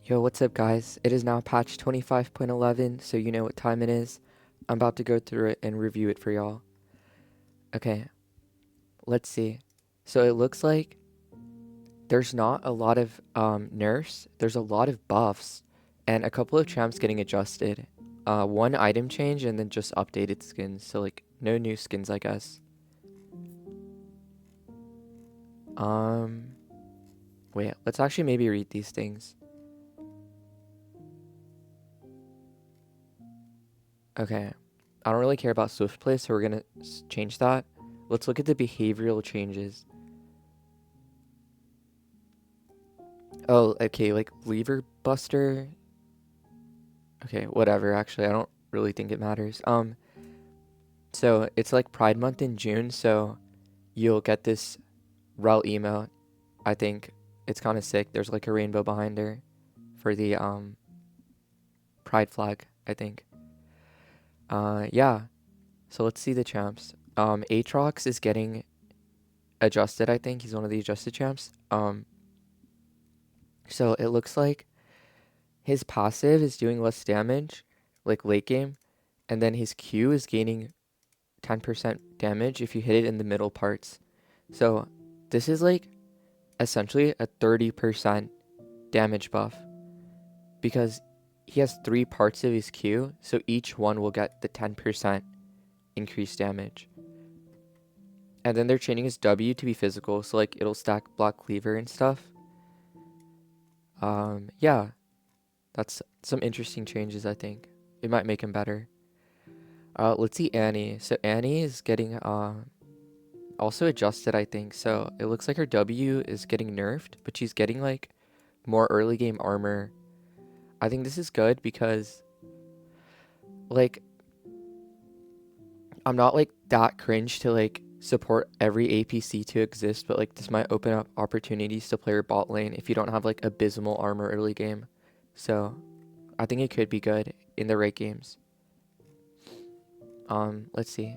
Yo, what's up, guys? It is now patch 25.11, so you know what time it is. I'm about to go through it and review it for y'all. Okay, let's see. So it looks like there's not a lot of nerfs, there's a lot of buffs, and a couple of champs getting adjusted. One item change and then just updated skins, so like no new skins, I guess. Um, Wait, let's actually maybe read these things. Okay, I don't really care about Swift Play, so we're gonna change that. Let's look at the behavioral changes. Oh, okay, like Lever Buster. Okay, whatever, actually, I don't really think it matters. So it's like Pride Month in June, so you'll get this Rel emote. I think it's kind of sick. There's like a rainbow behind her for the Pride flag, I think. Yeah. So let's see the champs. Aatrox is getting adjusted, I think. He's one of the adjusted champs. So it looks like his passive is doing less damage, like late game, and then his Q is gaining 10% damage if you hit it in the middle parts. So this is like essentially a 30% damage buff because he has 3 parts of his Q, so each one will get the 10% increased damage. And then they're changing his W to be physical, so like it'll stack Black Cleaver and stuff. Yeah, that's some interesting changes, I think. It might make him better. Let's see Annie. So Annie is getting also adjusted, I think. So it looks like her W is getting nerfed, but she's getting like more early game armor. I think this is good because like I'm not like that cringe to like support every APC to exist, but like this might open up opportunities to play your bot lane if you don't have like abysmal armor early game. So I think it could be good in the right games. Let's see.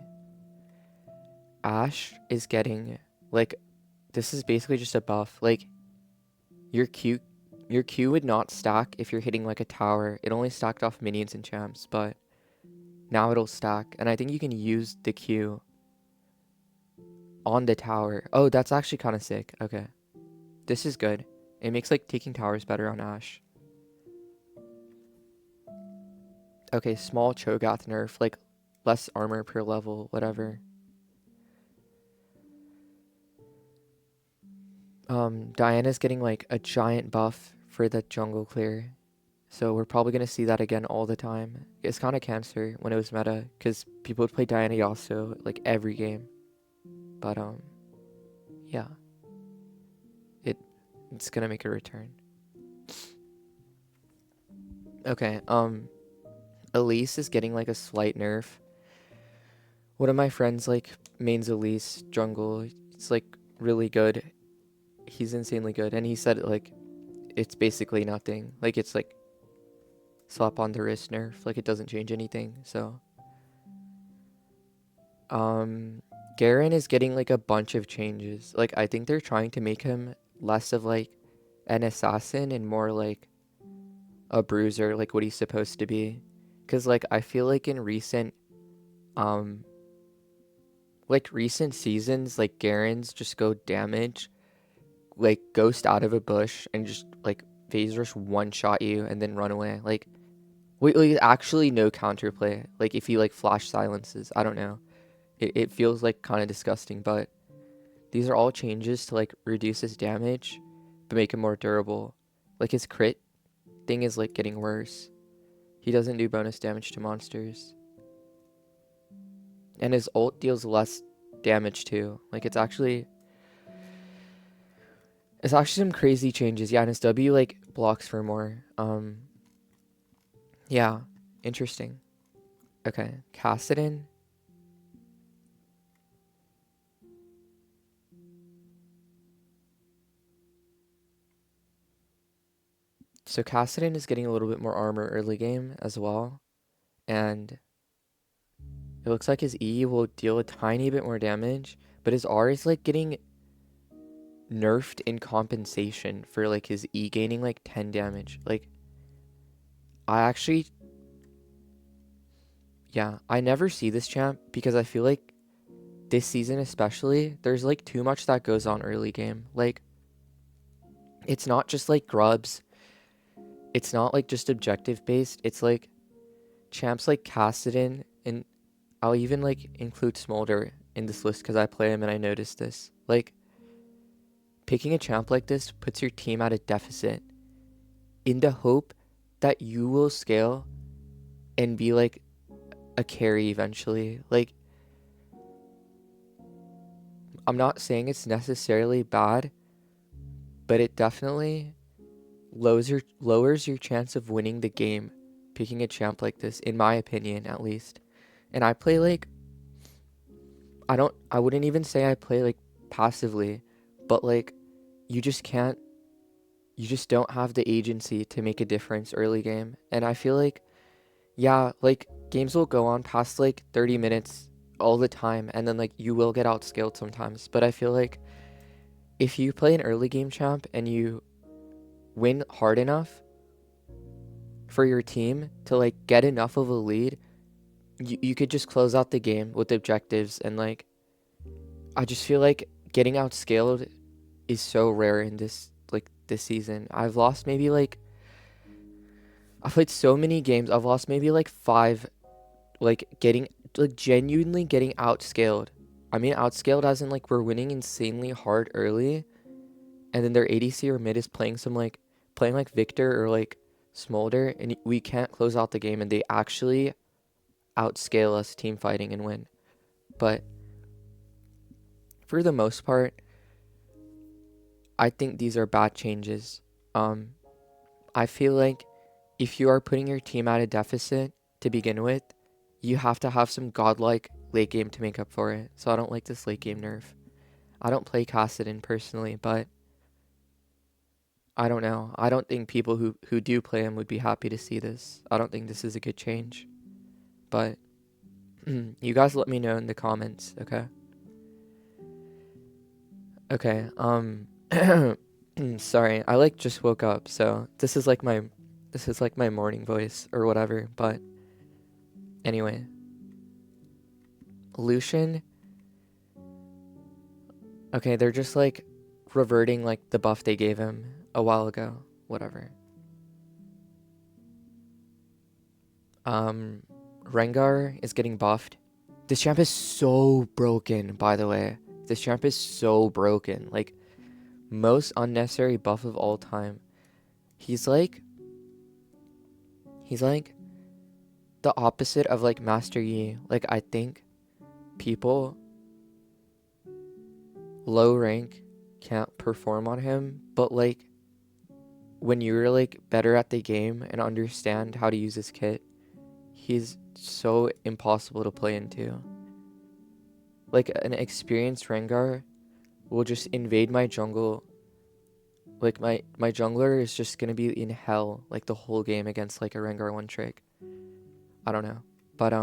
Ashe is getting like this is basically just a buff. Like your Q would not stack if you're hitting like a tower. It only stacked off minions and champs, but now it'll stack. And I think you can use the Q on the tower. Oh, that's actually kind of sick. Okay. This is good. It makes like taking towers better on Ashe. Okay, small Cho'Gath nerf, like less armor per level, whatever. Diana's getting like a giant buff for the jungle clear. So we're probably going to see that again all the time. It's kind of cancer when it was meta because people would play Diana Yasuo like every game. But yeah, it's going to make a return. Okay, Elise is getting like a slight nerf. One of my friends like mains Elise jungle. It's like really good. He's insanely good, and he said like it's basically nothing. Like it's like slap on the wrist nerf. Like it doesn't change anything. So Garen is getting like a bunch of changes. Like I think they're trying to make him less of like an assassin and more like a bruiser, like what he's supposed to be. Cause like I feel like in um recent seasons, like Garen's just go damage, like ghost out of a bush and just like phase rush one shot you and then run away. Like actually no counterplay. Like if he like flash silences, I don't know. It feels like kind of disgusting, but these are all changes to like reduce his damage, but make him more durable. Like his crit thing is like getting worse. He doesn't do bonus damage to monsters. And his ult deals less damage too. Like it's actually some crazy changes. Yeah, and his W like blocks for more. Yeah, interesting. Okay, Kassadin. So Kassadin is getting a little bit more armor early game as well. And it looks like his E will deal a tiny bit more damage, but his R is like getting nerfed in compensation for like his E gaining like 10 damage. Like I actually, yeah, I never see this champ because I feel like this season especially, there's like too much that goes on early game. Like, it's not just like grubs. It's not like just objective based. It's like champs like Kassadin, and I'll even like include Smolder in this list because I play him and I noticed this. Like, picking a champ like this puts your team at a deficit in the hope that you will scale and be like a carry eventually. Like, I'm not saying it's necessarily bad, but it definitely lowers your chance of winning the game picking a champ like this, in my opinion at least. And I play like, I wouldn't even say I play like passively, but like you just can't you just don't have the agency to make a difference early game. And I feel like, yeah, like games will go on past like 30 minutes all the time, and then like you will get outscaled sometimes. But I feel like if you play an early game champ and you win hard enough for your team to like get enough of a lead, you could just close out the game with objectives. And like, I just feel like getting outscaled is so rare in this season. I've played so many games. I've lost maybe like 5, like getting like genuinely getting outscaled. I mean outscaled as in like we're winning insanely hard early, and then their ADC or mid is playing like Victor or like Smolder, and we can't close out the game, and they actually outscale us team fighting and win. But for the most part, I think these are bad changes. I feel like if you are putting your team at a deficit to begin with, you have to have some godlike late game to make up for it. So I don't like this late game nerf. I don't play Kassadin personally, but I don't know. I don't think people who do play him would be happy to see this. I don't think this is a good change. But you guys let me know in the comments, okay? Okay, sorry. I like just woke up, so this is like my morning voice or whatever, but anyway. Lucian, okay, they're just like reverting like the buff they gave him a while ago. Whatever. Rengar is getting buffed. This champ is so broken, by the way. This champ is so broken. Like, most unnecessary buff of all time. He's like the opposite of like Master Yi. Like, I think people low rank can't perform on him, but like when you're like better at the game and understand how to use his kit, he's so impossible to play into. Like, an experienced Rengar will just invade my jungle. Like, my jungler is just gonna be in hell like the whole game against like a Rengar one trick. I don't know. But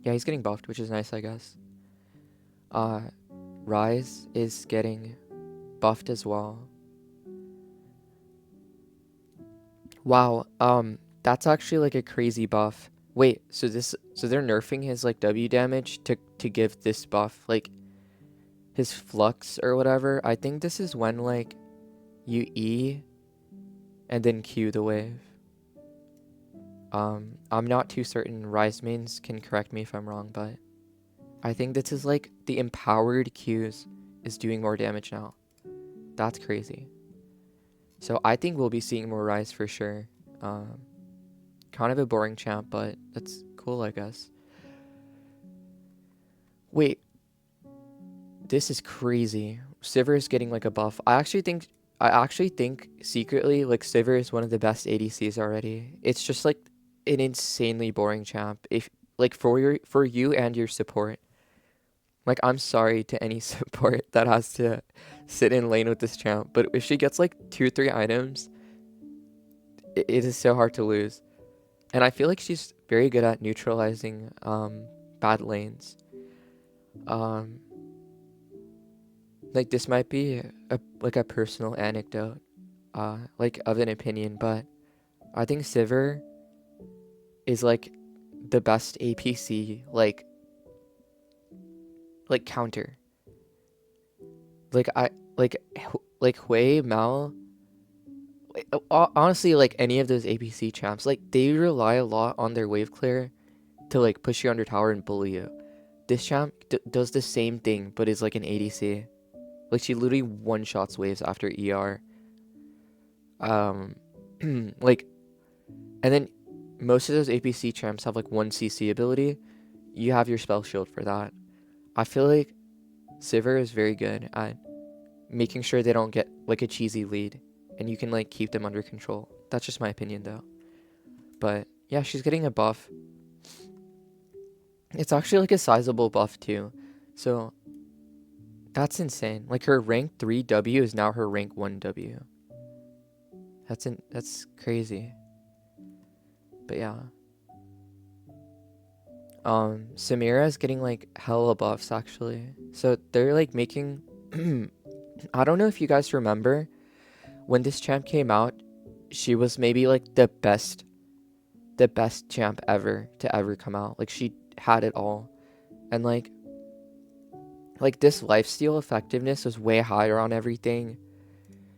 yeah, he's getting buffed, which is nice, I guess. Ryze is getting buffed as well. Wow, that's actually like a crazy buff. Wait, so they're nerfing his like W damage to give this buff, like his flux or whatever. I think this is when like you E and then Q the wave. I'm not too certain. Ryze mains can correct me if I'm wrong, but I think this is like the empowered Qs is doing more damage now. That's crazy. So I think we'll be seeing more Ryze for sure. Kind of a boring champ, but that's cool, I guess. Wait, this is crazy. Sivir is getting like a buff. I actually think secretly like Sivir is one of the best ADCs already. It's just like an insanely boring champ. If like for you and your support. Like, I'm sorry to any support that has to sit in lane with this champ, but if she gets like 2 or 3 items, it is so hard to lose. And I feel like she's very good at neutralizing bad lanes. Um, like, this might be a personal anecdote, like of an opinion, but I think Sivir is like the best APC like counter. Like I like Hui Mao. Honestly, like any of those APC champs, like they rely a lot on their wave clear to like push you under tower and bully you. This champ does the same thing, but is like an ADC. Like she literally one shots waves after ER. Um, like, and then most of those APC champs have like one CC ability. You have your spell shield for that. I feel like Sivir is very good at making sure they don't get like a cheesy lead, and you can like keep them under control. That's just my opinion though. But yeah, she's getting a buff. It's actually like a sizable buff too. So that's insane. Like her rank 3 W is now her rank 1 W. That's crazy. But yeah. Samira is getting like hella buffs actually. So they're like making I don't know if you guys remember when this champ came out, she was maybe like the best champ ever to ever come out. Like she had it all. And like this lifesteal effectiveness was way higher on everything.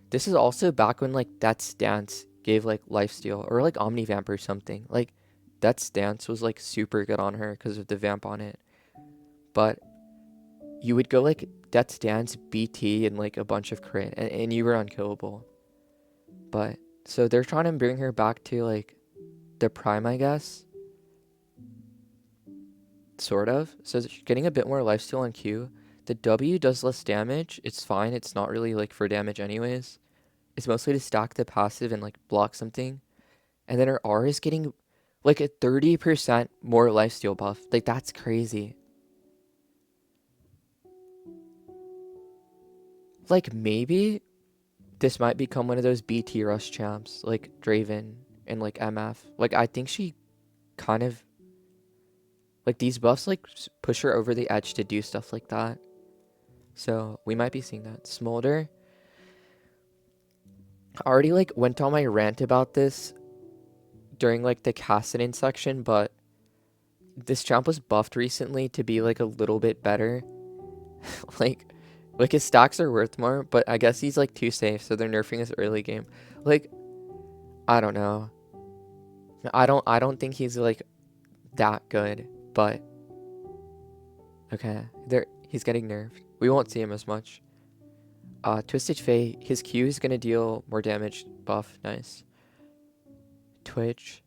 This is also back when like Death's Dance gave like lifesteal, or like Omnivamp or something. Like Death's Dance was like super good on her because of the vamp on it. But you would go like Death's Dance, BT, and like a bunch of crit, and you were unkillable. But so they're trying to bring her back to like the prime, I guess. Sort of. So she's getting a bit more lifesteal on Q. The W does less damage. It's fine. It's not really like for damage anyways. It's mostly to stack the passive and like block something. And then her R is getting like a 30% more lifesteal buff. Like that's crazy. Like maybe this might become one of those BT rush champs like Draven and like MF. Like I think she kind of like these buffs like push her over the edge to do stuff like that. So we might be seeing that. Smolder. I already like went on my rant about this during like the Kassadin section, but this champ was buffed recently to be like a little bit better. like his stacks are worth more, but I guess he's like too safe, so they're nerfing his early game. Like I don't know. I don't think he's like that good, but okay. He's getting nerfed. We won't see him as much. Twisted Fate, his Q is gonna deal more damage buff. Nice. Twitch.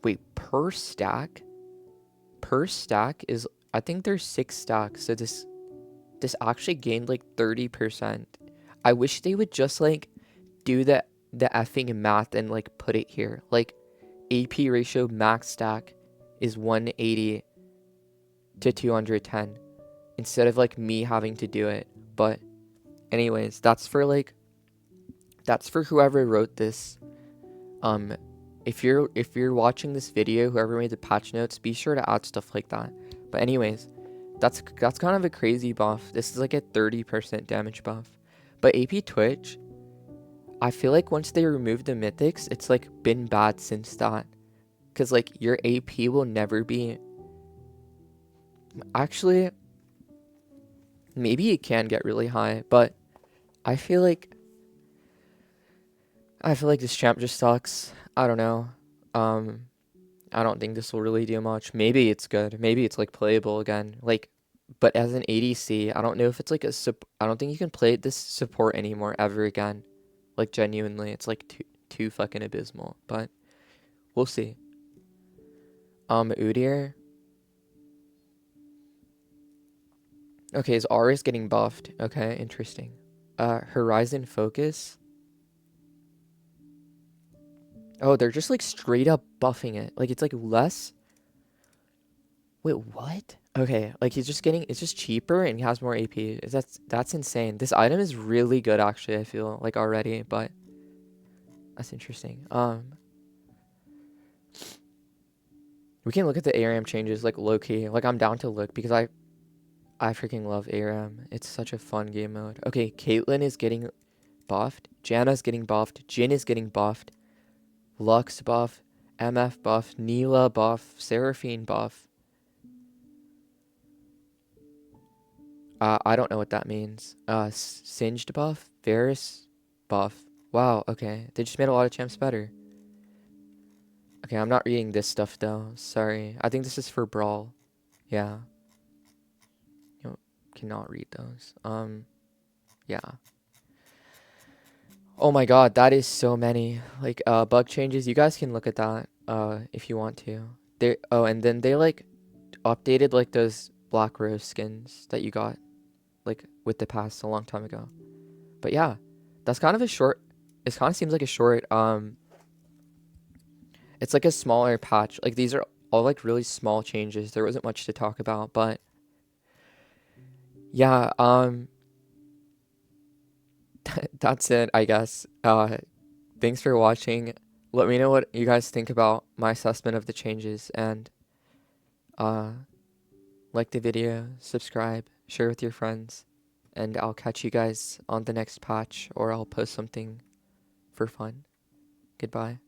Wait, per stack? Per stack is, I think there's 6 stacks, so this actually gained like 30%. I wish they would just like do the effing math and like put it here. Like AP ratio max stack is 180 to 210 instead of like me having to do it. But anyways, that's for whoever wrote this. If you're watching this video, whoever made the patch notes, be sure to add stuff like that. But anyways, that's kind of a crazy buff. This is like a 30% damage buff. But AP Twitch, I feel like once they remove the mythics, it's like been bad since that. Cause like your AP will never be. Actually, maybe it can get really high, but I feel like this champ just sucks. I don't know. I don't think this will really do much. Maybe it's good. Maybe it's like playable again. Like, but as an ADC, I don't know if it's like I don't think you can play this support anymore ever again. Like genuinely, it's like too fucking abysmal. But we'll see. Udyr. Okay, his R is getting buffed. Okay, interesting. Horizon Focus. Oh, they're just like straight up buffing it. Like it's like less. Wait, what? Okay, like it's just cheaper and he has more AP. That's insane. This item is really good actually, I feel like already, but that's interesting. We can look at the ARAM changes like low key. Like I'm down to look because I freaking love ARAM. It's such a fun game mode. Okay, Caitlyn is getting buffed. Janna's getting buffed. Jhin is getting buffed. Lux buff. MF buff. Neela buff. Seraphine buff. I don't know what that means. Singed buff. Varus buff. Wow, okay. They just made a lot of champs better. Okay, I'm not reading this stuff though. Sorry. I think this is for Brawl. Yeah. You cannot read those. Yeah. Oh my god, that is so many. Like, bug changes. You guys can look at that, if you want to. And then they, like, updated, like, those Black Rose skins that you got, like, with the pass a long time ago. But yeah, that's kind of a short, it kind of seems like a short, it's like a smaller patch. Like, these are all, like, really small changes. There wasn't much to talk about, but yeah, that's it, I guess. Thanks for watching. Let me know what you guys think about my assessment of the changes, and uh, like the video, subscribe, share with your friends, and I'll catch you guys on the next patch, or I'll post something for fun. Goodbye.